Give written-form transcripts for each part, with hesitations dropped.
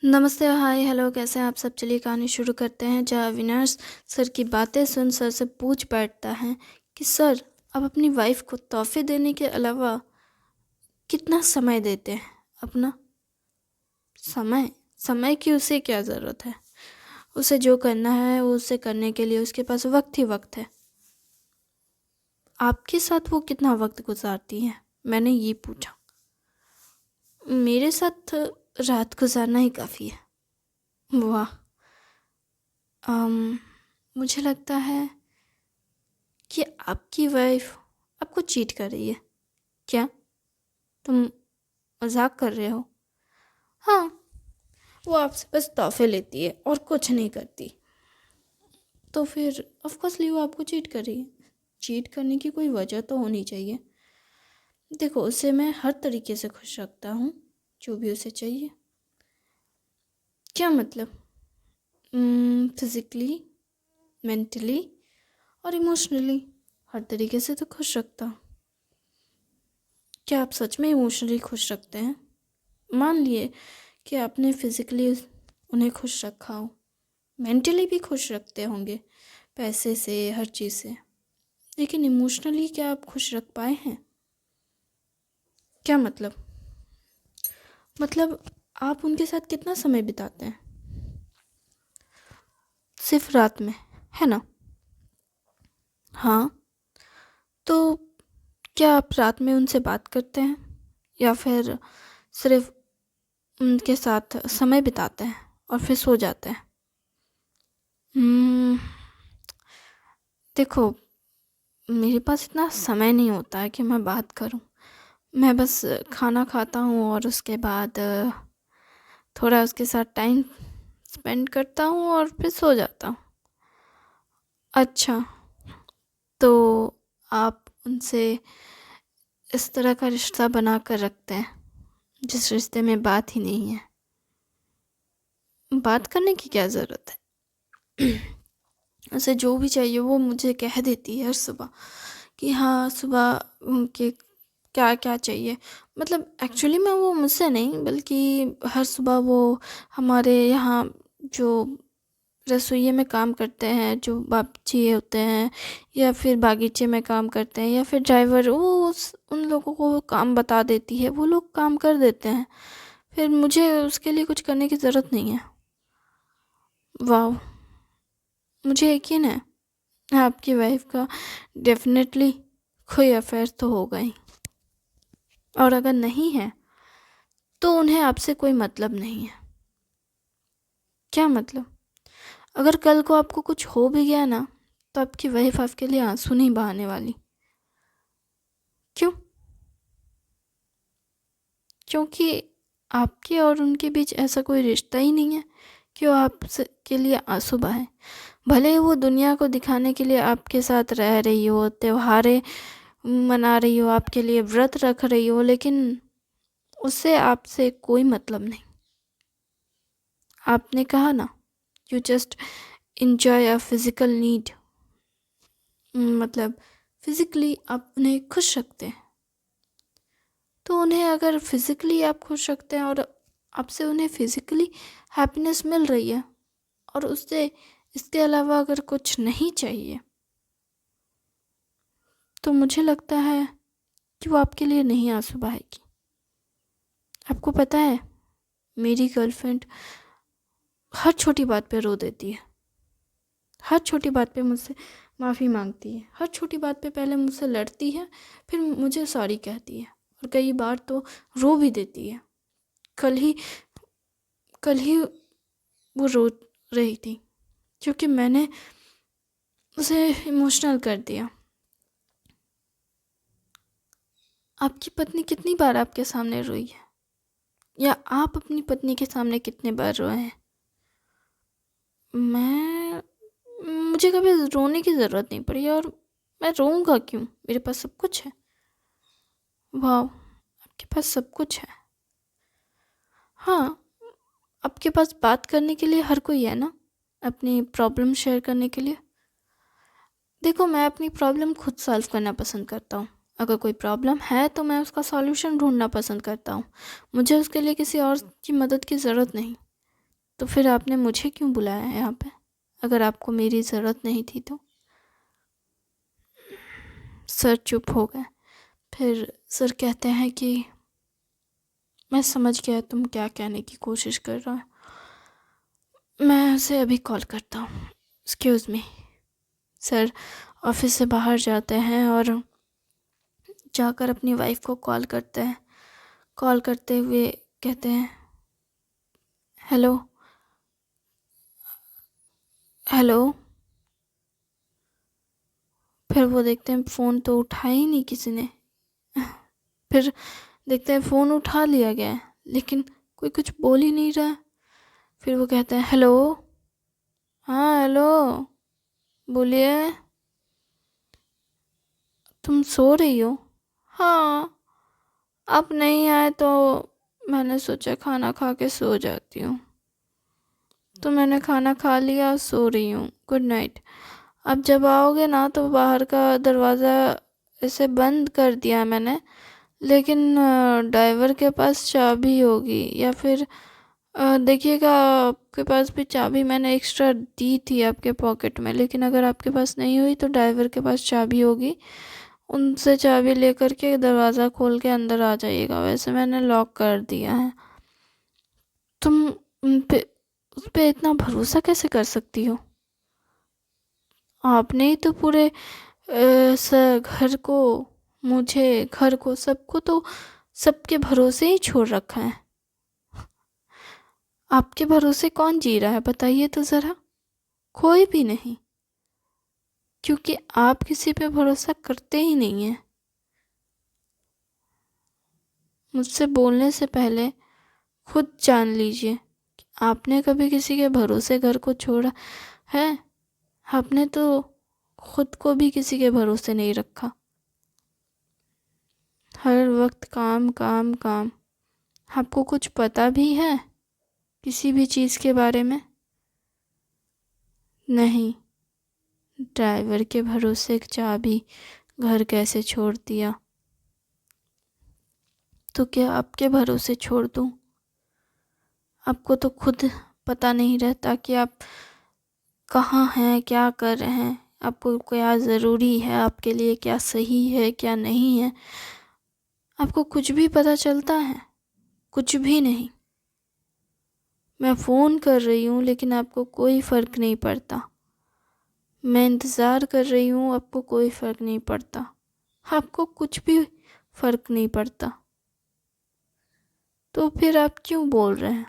नमस्ते, हाय, हेलो, कैसे हैं आप सब? चलिए कहानी शुरू करते हैं। जहाँ अविनाश सर की बातें सुन सर से पूछ बैठता है कि सर, आप अपनी वाइफ को तोहफे देने के अलावा कितना समय देते हैं? अपना समय। समय की उसे क्या ज़रूरत है? उसे जो करना है वो उसे करने के लिए उसके पास वक्त ही वक्त है। आपके साथ वो कितना वक्त गुजारती है? मैंने ये पूछा। मेरे साथ रात गुजारना ही काफ़ी है। वाह। मुझे लगता है कि आपकी वाइफ आपको चीट कर रही है। क्या तुम मजाक कर रहे हो? हाँ, वो आपसे बस तोहफे लेती है और कुछ नहीं करती। तो फिर ऑफकोर्सली वो आपको चीट कर रही है। चीट करने की कोई वजह तो होनी चाहिए। देखो, उसे मैं हर तरीके से खुश रखता हूँ, जो भी उसे चाहिए। क्या मतलब? फिज़िकली, मेंटली और इमोशनली, हर तरीके से तो खुश रखता हूँ। क्या आप सच में इमोशनली खुश रखते हैं? मान लिए कि आपने फिज़िकली उन्हें खुश रखा हो, मेंटली भी खुश रखते होंगे, पैसे से, हर चीज़ से, लेकिन इमोशनली क्या आप खुश रख पाए हैं? क्या मतलब? मतलब आप उनके साथ कितना समय बिताते हैं? सिर्फ रात में, है ना? हाँ। तो क्या आप रात में उनसे बात करते हैं या फिर सिर्फ उनके साथ समय बिताते हैं और फिर सो जाते हैं? हम्म, देखो, मेरे पास इतना समय नहीं होता है कि मैं बात करूं। मैं बस खाना खाता हूँ और उसके बाद थोड़ा उसके साथ टाइम स्पेंड करता हूँ और फिर सो जाता हूँ। अच्छा, तो आप उनसे इस तरह का रिश्ता बना कर रखते हैं जिस रिश्ते में बात ही नहीं है। बात करने की क्या ज़रूरत है? उसे जो भी चाहिए वो मुझे कह देती है हर सुबह कि हाँ, सुबह उनके क्या क्या चाहिए। मतलब एक्चुअली में वो मुझसे नहीं, बल्कि हर सुबह वो हमारे यहाँ जो रसोइये में काम करते हैं, जो बावर्ची होते हैं या फिर बागीचे में काम करते हैं या फिर ड्राइवर, वो उन लोगों को वो काम बता देती है, वो लोग काम कर देते हैं। फिर मुझे उसके लिए कुछ करने की ज़रूरत नहीं है। वाह, मुझे यकीन है आपकी वाइफ का डेफिनेटली कोई अफेयर तो होगा ही। और अगर नहीं है तो उन्हें आपसे कोई मतलब नहीं है। क्या मतलब? अगर कल को आपको कुछ हो भी गया ना, तो आपकी वाइफ आपके लिए आंसू नहीं बहाने वाली। क्यों? क्योंकि आपके और उनके बीच ऐसा कोई रिश्ता ही नहीं है कि वो आपसे के लिए आंसू बहाए। भले ही वो दुनिया को दिखाने के लिए आपके साथ रह रही हो, त्योहारें मना रही हो, आपके लिए व्रत रख रही हो, लेकिन उससे आपसे कोई मतलब नहीं। आपने कहा ना, you just enjoy a physical need. मतलब फिजिकली आप उन्हें खुश रखते हैं, तो उन्हें अगर फिजिकली आप खुश रखते हैं और आपसे उन्हें फिजिकली हैप्पीनेस मिल रही है और उससे इसके अलावा अगर कुछ नहीं चाहिए, तो मुझे लगता है कि वो आपके लिए नहीं आंसू बहाएगी। आपको पता है, मेरी गर्लफ्रेंड हर छोटी बात पे रो देती है। हर छोटी बात पे मुझसे माफ़ी मांगती है। हर छोटी बात पे पहले मुझसे लड़ती है, फिर मुझे सॉरी कहती है और कई बार तो रो भी देती है। कल ही कल ही वो रो रही थी क्योंकि मैंने उसे इमोशनल कर दिया। आपकी पत्नी कितनी बार आपके सामने रोई है? या आप अपनी पत्नी के सामने कितने बार रोए हैं? मैं मुझे कभी रोने की ज़रूरत नहीं पड़ी, और मैं रोऊंगा क्यों? मेरे पास सब कुछ है। वाह, आपके पास सब कुछ है। हाँ, आपके पास बात करने के लिए हर कोई है ना, अपनी प्रॉब्लम शेयर करने के लिए। देखो, मैं अपनी प्रॉब्लम खुद सॉल्व करना पसंद करता हूँ। अगर कोई प्रॉब्लम है तो मैं उसका सॉल्यूशन ढूंढना पसंद करता हूँ। मुझे उसके लिए किसी और की मदद की ज़रूरत नहीं। तो फिर आपने मुझे क्यों बुलाया है यहाँ पे, अगर आपको मेरी ज़रूरत नहीं थी तो? सर चुप हो गए। फिर सर कहते हैं कि मैं समझ गया तुम क्या कहने की कोशिश कर रहा है, मैं उसे अभी कॉल करता हूँ। Excuse me. सर ऑफिस से बाहर जाते हैं और जाकर अपनी वाइफ को कॉल करते हैं। कॉल करते हुए कहते हैं, हेलो हेलो। फिर वो देखते हैं फ़ोन तो उठाया ही नहीं किसी ने। फिर देखते हैं फ़ोन उठा लिया गया है, लेकिन कोई कुछ बोल ही नहीं रहा है। फिर वो कहते हैं, हेलो। हाँ हेलो, बोलिए। तुम सो रही हो? हाँ, आप नहीं आए तो मैंने सोचा खाना खा के सो जाती हूँ, तो मैंने खाना खा लिया, सो रही हूँ। Good night. अब जब आओगे ना तो बाहर का दरवाज़ा ऐसे बंद कर दिया मैंने, लेकिन ड्राइवर के पास चाबी होगी, या फिर देखिएगा आपके पास भी चाबी मैंने एक्स्ट्रा दी थी आपके पॉकेट में, लेकिन अगर आपके पास नहीं हुई तो ड्राइवर के पास चाबी होगी, उनसे चाबी लेकर के दरवाज़ा खोल के अंदर आ जाइएगा। वैसे मैंने लॉक कर दिया है। तुम उस पे इतना भरोसा कैसे कर सकती हो? आपने ही तो पूरे घर को, मुझे, घर को, सबको तो सबके भरोसे ही छोड़ रखा है। आपके भरोसे कौन जी रहा है बताइए तो ज़रा? कोई भी नहीं, क्योंकि आप किसी पे भरोसा करते ही नहीं हैं। मुझसे बोलने से पहले खुद जान लीजिए कि आपने कभी किसी के भरोसे घर को छोड़ा है? आपने तो खुद को भी किसी के भरोसे नहीं रखा। हर वक्त काम काम काम। आपको कुछ पता भी है किसी भी चीज़ के बारे में? नहीं। ड्राइवर के भरोसे चाबी घर कैसे छोड़ दिया, तो क्या आपके भरोसे छोड़ दूँ? आपको तो खुद पता नहीं रहता कि आप कहाँ हैं, क्या कर रहे हैं, आपको क्या ज़रूरी है, आपके लिए क्या सही है क्या नहीं है। आपको कुछ भी पता चलता है? कुछ भी नहीं। मैं फ़ोन कर रही हूँ लेकिन आपको कोई फ़र्क नहीं पड़ता। मैं इंतज़ार कर रही हूँ, आपको कोई फ़र्क नहीं पड़ता। आपको कुछ भी फ़र्क नहीं पड़ता। तो फिर आप क्यों बोल रहे हैं?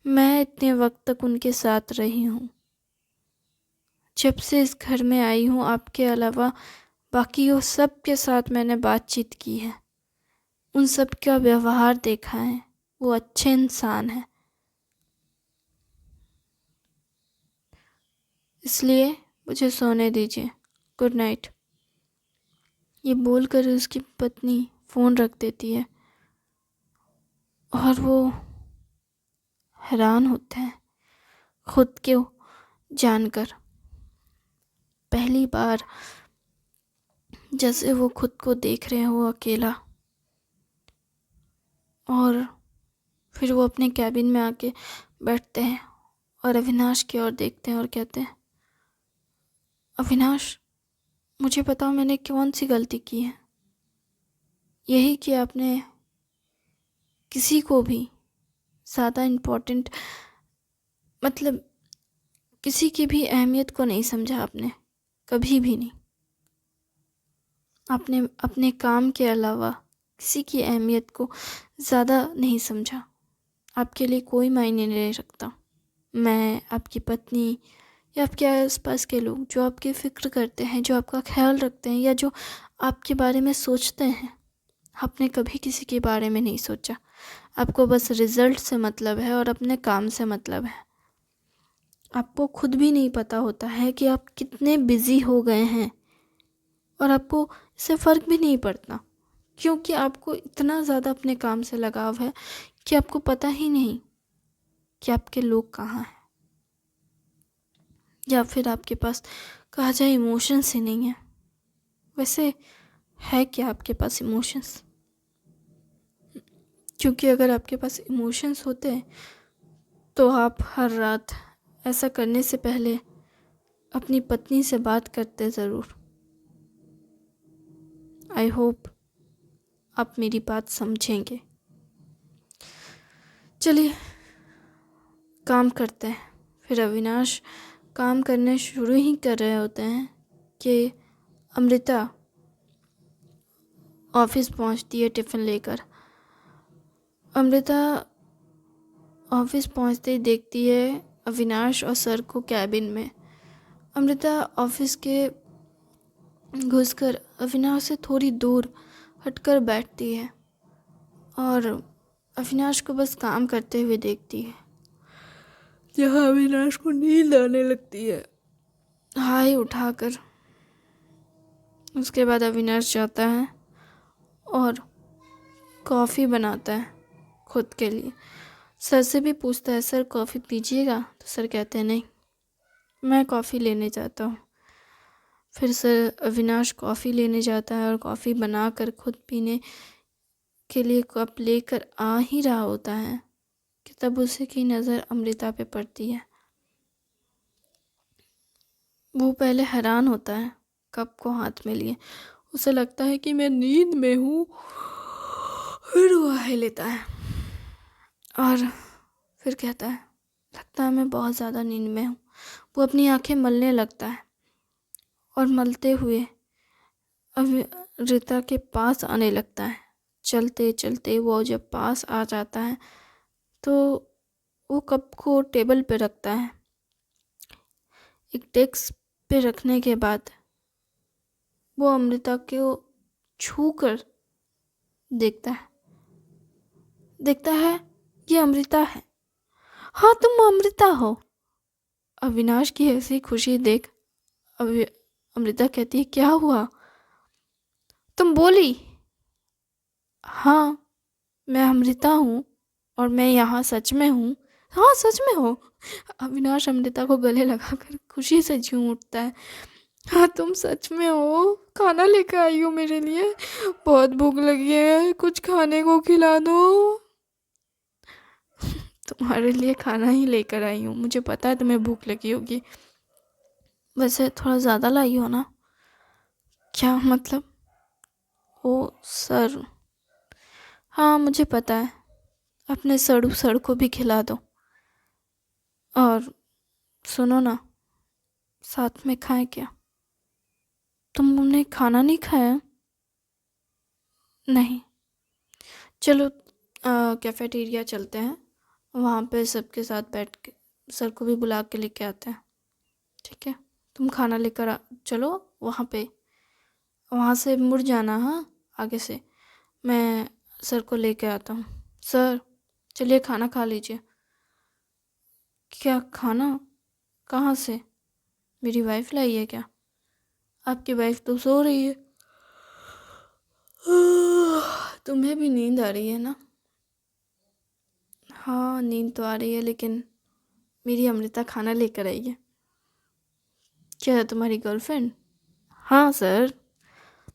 मैं इतने वक्त तक उनके साथ रही हूँ। जब से इस घर में आई हूँ आपके अलावा बाकी वो सब के साथ मैंने बातचीत की है, उन सब का व्यवहार देखा है। वो अच्छे इंसान हैं। इसलिए मुझे सोने दीजिए। Good night. ये बोलकर उसकी पत्नी फ़ोन रख देती है और वो हैरान होते हैं खुद को जानकर। पहली बार जैसे वो खुद को देख रहे हो अकेला, और फिर वो अपने कैबिन में आके बैठते हैं और अविनाश की ओर देखते हैं और कहते हैं, अविनाश, मुझे बताओ मैंने कौन सी गलती की है? यही कि आपने किसी को भी ज़्यादा इम्पोर्टेंट, मतलब किसी की भी अहमियत को नहीं समझा आपने, कभी भी नहीं। आपने अपने काम के अलावा किसी की अहमियत को ज़्यादा नहीं समझा। आपके लिए कोई मायने नहीं रखता। मैं, आपकी पत्नी या आपके आसपास के लोग जो आपकी फ़िक्र करते हैं, जो आपका ख्याल रखते हैं, या जो आपके बारे में सोचते हैं, आपने कभी किसी के बारे में नहीं सोचा। आपको बस रिज़ल्ट से मतलब है और अपने काम से मतलब है। आपको खुद भी नहीं पता होता है कि आप कितने बिज़ी हो गए हैं, और आपको इससे फ़र्क भी नहीं पड़ता, क्योंकि आपको इतना ज़्यादा अपने काम से लगाव है कि आपको पता ही नहीं कि आपके लोग कहाँ हैं, या फिर आपके पास कहा जाए इमोशंस ही नहीं है। वैसे है क्या आपके पास इमोशंस? क्योंकि अगर आपके पास इमोशंस होते तो आप हर रात ऐसा करने से पहले अपनी पत्नी से बात करते ज़रूर। आई होप आप मेरी बात समझेंगे। चलिए काम करते हैं। फिर अविनाश काम करने शुरू ही कर रहे होते हैं कि अमृता ऑफिस पहुंचती है टिफ़िन लेकर। अमृता ऑफिस पहुंचते ही देखती है अविनाश और सर को कैबिन में। अमृता ऑफिस के घुसकर अविनाश से थोड़ी दूर हटकर बैठती है और अविनाश को बस काम करते हुए देखती है। जहाँ अविनाश को नींद आने लगती है हाय उठाकर। उसके बाद अविनाश जाता है और कॉफ़ी बनाता है खुद के लिए। सर से भी पूछता है, सर कॉफ़ी पीजिएगा? तो सर कहते हैं नहीं, मैं कॉफ़ी लेने जाता हूँ। फिर सर अविनाश कॉफ़ी लेने जाता है और कॉफ़ी बनाकर खुद पीने के लिए कप लेकर आ ही रहा होता है कि तब उसे की नज़र अमृता पे पड़ती है। वो पहले हैरान होता है कप को हाथ में लिए। उसे लगता है कि मैं नींद में हूँ। फिर वो आह लेता है और फिर कहता है, लगता है मैं बहुत ज़्यादा नींद में हूँ। वो अपनी आंखें मलने लगता है और मलते हुए अमृता के पास आने लगता है। चलते चलते वो जब पास आ जाता है तो वो कप को टेबल पे रखता है। एक डेस्क पे रखने के बाद वो अमृता को छू कर देखता है ये अमृता है। हाँ तुम अमृता हो। अविनाश की ऐसी खुशी देख अमृता कहती है, क्या हुआ? तुम बोली? हाँ मैं अमृता हूँ और मैं यहाँ सच में हूँ। हाँ सच में हो। अविनाश अमृता को गले लगाकर खुशी से झूम उठता है। हाँ तुम सच में हो। खाना लेकर आई हो मेरे लिए? बहुत भूख लगी है, कुछ खाने को खिला दो। तुम्हारे लिए खाना ही लेकर आई हूँ, मुझे पता है तुम्हें भूख लगी होगी। वैसे थोड़ा ज़्यादा लाई हो ना? क्या मतलब? ओ सर, हाँ मुझे पता है। अपने सर को भी खिला दो। और सुनो ना, साथ में खाएं क्या? तुमने खाना नहीं खाया? नहीं। चलो कैफेटेरिया चलते हैं, वहाँ पे सबके साथ बैठ के सर को भी बुला के लेके आते हैं। ठीक है, तुम खाना लेकर चलो वहाँ पे, वहाँ से मुड़ जाना। हाँ आगे से मैं सर को लेके आता हूँ। सर चलिए खाना खा लीजिए। क्या खाना? कहाँ से? मेरी वाइफ लाई है क्या? आपकी वाइफ तो सो रही है। तुम्हें भी नींद आ रही है ना? हाँ नींद तो आ रही है, लेकिन मेरी अमृता खाना लेकर आई है। क्या है तुम्हारी गर्लफ्रेंड? हाँ सर,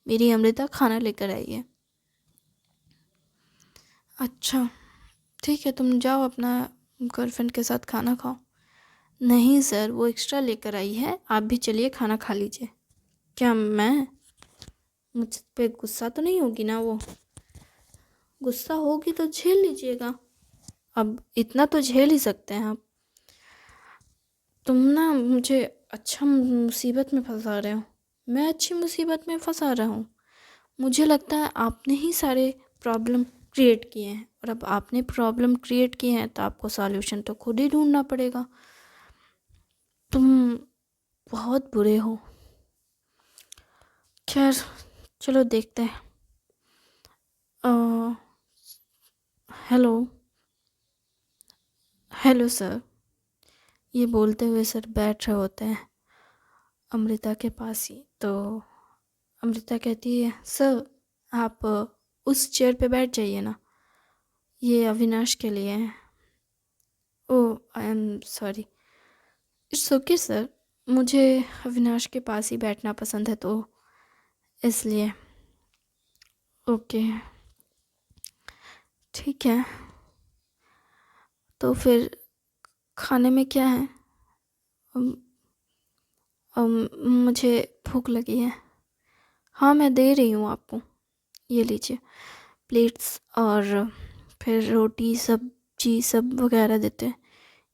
मेरी अमृता खाना लेकर आई है। अच्छा ठीक है, तुम जाओ अपना गर्लफ्रेंड के साथ खाना खाओ। नहीं सर, वो एक्स्ट्रा लेकर आई है, आप भी चलिए खाना खा लीजिए। क्या मैं? मुझ पे गुस्सा तो नहीं होगी ना वो? गुस्सा होगी तो झेल लीजिएगा, अब इतना तो झेल ही सकते हैं आप। तुम ना मुझे अच्छा मुसीबत में फंसा रहे हो। मैं अच्छी मुसीबत में फंसा रहा हूँ? मुझे लगता है आपने ही सारे प्रॉब्लम क्रिएट किए हैं, और अब आपने प्रॉब्लम क्रिएट किए हैं तो आपको सॉल्यूशन तो खुद ही ढूंढना पड़ेगा। तुम बहुत बुरे हो। खैर चलो देखते हैं। Hello hello sir. ये बोलते हुए सर बैठ रहे होते हैं अमृता के पास ही। तो अमृता कहती है, सर आप उस चेयर पे बैठ जाइए ना, ये अविनाश के लिए है। Oh I am sorry. It's okay sir, मुझे अविनाश के पास ही बैठना पसंद है तो इसलिए। ओके ठीक है, तो फिर खाने में क्या है? अम, मुझे भूख लगी है। हाँ, मैं दे रही हूँ आपको, ये लीजिए प्लेट्स, और फिर रोटी सब्जी सब वगैरह देते हैं।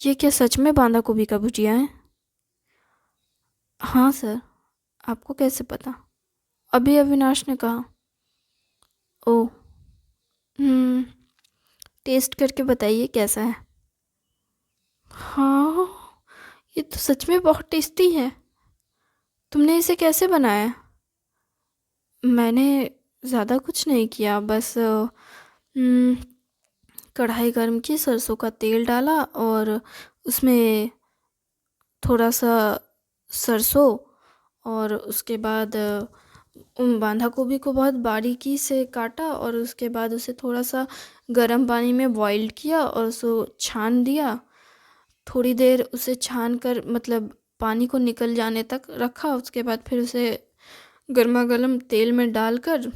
ये क्या सच में बांधा गोभी का भुजिया है? हाँ सर। आपको कैसे पता? अभी अविनाश ने कहा। ओह। हम्म। टेस्ट करके बताइए कैसा है। हाँ, ये तो सच में बहुत टेस्टी है। तुमने इसे कैसे बनाया? मैंने ज़्यादा कुछ नहीं किया, बस कढ़ाई गर्म की, सरसों का तेल डाला और उसमें थोड़ा सा सरसों, और उसके बाद बांधा गोभी को बहुत बारीकी से काटा, और उसके बाद उसे थोड़ा सा गर्म पानी में बॉईल किया और उसको छान दिया। थोड़ी देर उसे छान कर, मतलब पानी को निकल जाने तक रखा। उसके बाद फिर उसे गर्मा गर्म तेल में डालकर,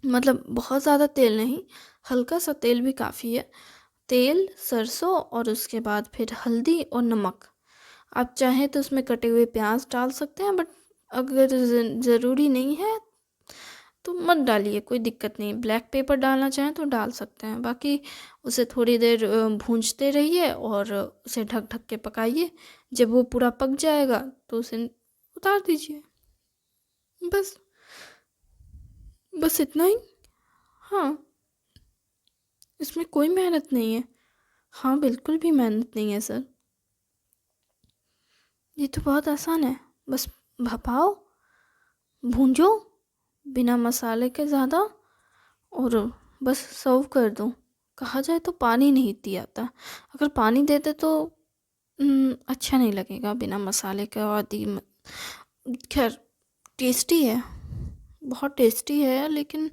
मतलब बहुत ज़्यादा तेल नहीं, हल्का सा तेल भी काफ़ी है। तेल, सरसों, और उसके बाद फिर हल्दी और नमक। आप चाहें तो उसमें कटे हुए प्याज डाल सकते हैं, बट अगर ज़रूरी नहीं है तो मत डालिए, कोई दिक्कत नहीं। ब्लैक पेपर डालना चाहें तो डाल सकते हैं। बाकी उसे थोड़ी देर भूंजते रहिए और उसे ढक ढक के पकाइए। जब वो पूरा पक जाएगा तो उसे उतार दीजिए। बस, बस इतना ही। हाँ, इसमें कोई मेहनत नहीं है। हाँ, बिल्कुल भी मेहनत नहीं है सर। ये तो बहुत आसान है। बस भपाओ, भूंजो बिना मसाले के ज़्यादा, और बस सर्व कर दो। कहा जाए तो पानी नहीं दिया आता। अगर पानी देते तो अच्छा नहीं लगेगा बिना मसाले के। और खैर, टेस्टी है, बहुत टेस्टी है, लेकिन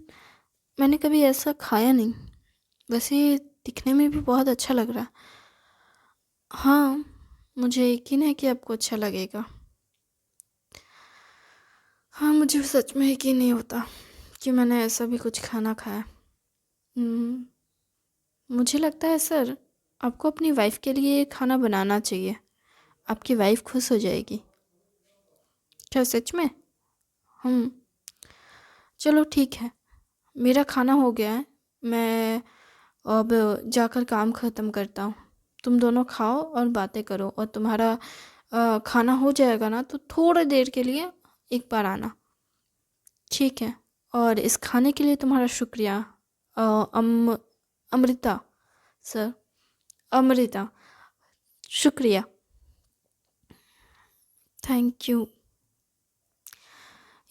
मैंने कभी ऐसा खाया नहीं। वैसे दिखने में भी बहुत अच्छा लग रहा है। हाँ, मुझे यकीन है कि आपको अच्छा लगेगा। हाँ, मुझे सच में यकीन नहीं होता कि मैंने ऐसा भी कुछ खाना खाया। हम्म, मुझे लगता है सर, आपको अपनी वाइफ के लिए खाना बनाना चाहिए। आपकी वाइफ खुश हो जाएगी। क्या सच में? हम्म। चलो ठीक है, मेरा खाना हो गया है। मैं अब जाकर काम ख़त्म करता हूँ। तुम दोनों खाओ और बातें करो, और तुम्हारा खाना हो जाएगा ना तो थोड़ी देर के लिए एक बार आना, ठीक है? और इस खाने के लिए तुम्हारा शुक्रिया। अ, अमृता सर, अमृता, शुक्रिया, थैंक यू।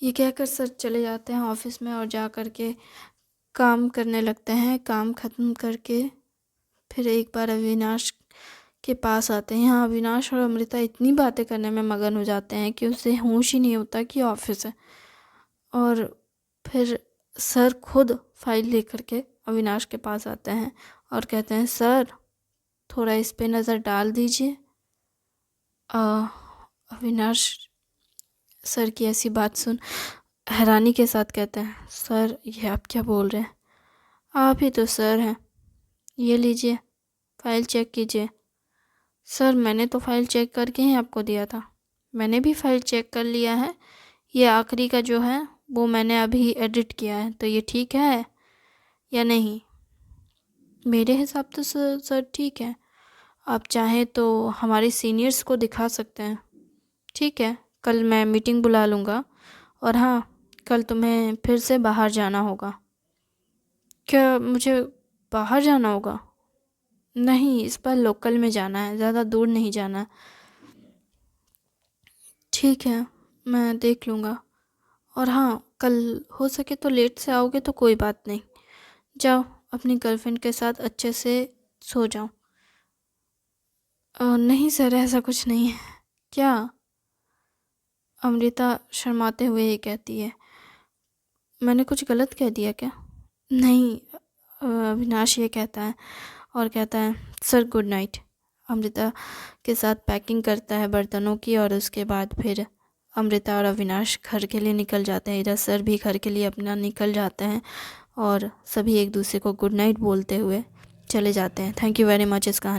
ये कहकर सर चले जाते हैं ऑफिस में, और जा कर के काम करने लगते हैं। काम ख़त्म करके फिर एक बार अविनाश के पास आते हैं। यहाँ अविनाश और अमृता इतनी बातें करने में मगन हो जाते हैं कि उसे होश ही नहीं होता कि ऑफिस है। और फिर सर खुद फाइल लेकर के अविनाश के पास आते हैं और कहते हैं, सर थोड़ा इस पे नज़र डाल दीजिए। अविनाश सर की ऐसी बात सुन हैरानी के साथ कहते हैं, सर ये आप क्या बोल रहे हैं? आप ही तो सर हैं। ये लीजिए, फाइल चेक कीजिए। सर मैंने तो फाइल चेक करके ही आपको दिया था। मैंने भी फाइल चेक कर लिया है। ये आखिरी का जो है वो मैंने अभी एडिट किया है, तो ये ठीक है या नहीं? मेरे हिसाब तो सर ठीक है। आप चाहें तो हमारे सीनियर्स को दिखा सकते हैं। ठीक है, कल मैं मीटिंग बुला लूँगा। और हाँ, कल तुम्हें फिर से बाहर जाना होगा। क्या मुझे बाहर जाना होगा? नहीं, इस बार लोकल में जाना है, ज़्यादा दूर नहीं जाना। ठीक है, मैं देख लूँगा। और हाँ, कल हो सके तो लेट से आओगे तो कोई बात नहीं। जाओ अपनी गर्लफ्रेंड के साथ अच्छे से सो जाओ। नहीं सर, ऐसा कुछ नहीं है। क्या? अमृता शर्माते हुए ही कहती है। मैंने कुछ गलत कह दिया क्या? नहीं, अविनाश ये कहता है और कहता है, सर गुड नाइट। अमृता के साथ पैकिंग करता है बर्तनों की, और उसके बाद फिर अमृता और अविनाश घर के लिए निकल जाते हैं। इधर सर भी घर के लिए अपना निकल जाते हैं, और सभी एक दूसरे को गुड नाइट बोलते हुए चले जाते हैं। थैंक यू वेरी मच इस कहानी